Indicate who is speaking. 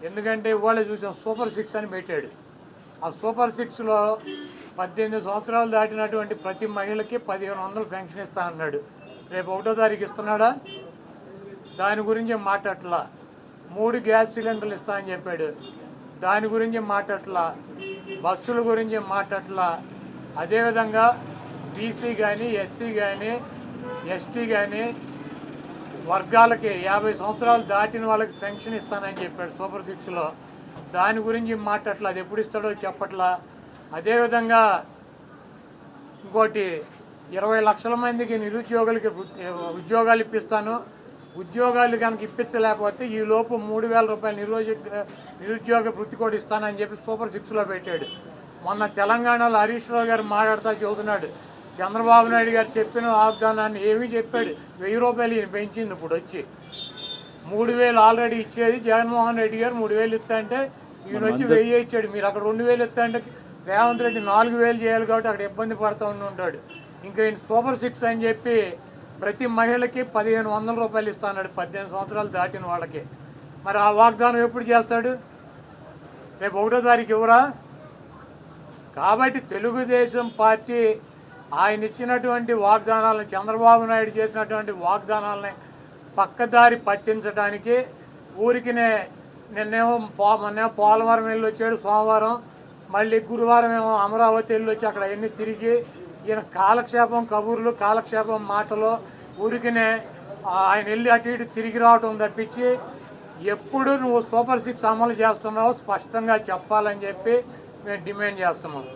Speaker 1: ఎందుకంటే ఇవాళ చూసాం సూపర్ 6 అని పెట్టాడు. ఆ సూపర్ 6లో 18 సంవత్సరాలు దాటినటువంటి ప్రతి మహిళకి 1500 పెన్షన్ ఇస్తా అన్నాడు. రేపు 1వ తారీఖు ఇస్తున్నాడా? దాని గురించి మాట్లాడట్లా. 3 గ్యాస్ సిలిండర్లు ఇస్తా అని చెప్పాడు. దాని గురించి మాట్లాడట్లా. బస్సుల గురించి మాట్లాడట్లా. అదేవిధంగా బీసీ కానీ, ఎస్సీ కానీ, ఎస్టీ కానీ వర్గాలకి 50 సంవత్సరాలు దాటిన వాళ్ళకి పెన్షన్ ఇస్తానని చెప్పాడు సూపర్ 6లో. దాని గురించి మాట్లాడట్లా. అది ఎప్పుడు ఇస్తాడో చెప్పట్లా. అదేవిధంగా ఇంకోటి 20 లక్షల మందికి నిరుద్యోగులకి ఉద్యోగాలు ఇప్పిస్తాను. ఉద్యోగాలు కనుక ఇప్పించలేకపోతే ఈ లోపు 3,000 రూపాయలు నిరుద్యోగ వృత్తి కూడా ఇస్తానని చెప్పి సూపర్ 6లో పెట్టాడు. మొన్న తెలంగాణలో హరీష్ రావు గారు మాట్లాడుతూ చెబుతున్నాడు, చంద్రబాబు నాయుడు గారు చెప్పిన వాగ్దానాన్ని ఏమీ చెప్పాడు. 1000 రూపాయలు ఈయన పెంచింది. ఇప్పుడు వచ్చి 3,000 ఆల్రెడీ ఇచ్చేది జగన్మోహన్ రెడ్డి గారు 3,000 ఇస్తా అంటే ఈయన వచ్చి 1000 ఇచ్చాడు. మీరు అక్కడ 2,000 ఇస్తా అంటే రేవంత్ రెడ్డి 4,000 చేయాలి కాబట్టి అక్కడ ఇబ్బంది పడుతూ ఉంటాడు. ఇంకా ఈయన సూపర్ 6 అని చెప్పి ప్రతి మహిళకి 1,500 రూపాయలు ఇస్తా అన్నాడు 18 సంవత్సరాలు దాటిన వాళ్ళకి. మరి ఆ వాగ్దానం ఎప్పుడు చేస్తాడు? రేపు 1వ తారీఖు ఇవ్వరా? కాబట్టి తెలుగుదేశం పార్టీ ఆయన ఇచ్చినటువంటి వాగ్దానాలను, చంద్రబాబు నాయుడు చేసినటువంటి వాగ్దానాలని పక్కదారి పట్టించడానికి ఊరికినే నిన్నేమో పోలవరం వెళ్ళి వచ్చాడు సోమవారం, మళ్ళీ గురువారం ఏమో అమరావతి వెళ్ళి వచ్చి అక్కడ అన్నీ తిరిగి ఈయన కాలక్షేపం కబుర్లు, కాలక్షేపం మాటలు, ఊరికినే ఆయన వెళ్ళి అటు ఇటు తిరిగి రావటం తప్పించి ఎప్పుడు నువ్వు సూపర్ 6 అమలు చేస్తున్నావో స్పష్టంగా చెప్పాలని చెప్పి మేము డిమాండ్ చేస్తున్నాం.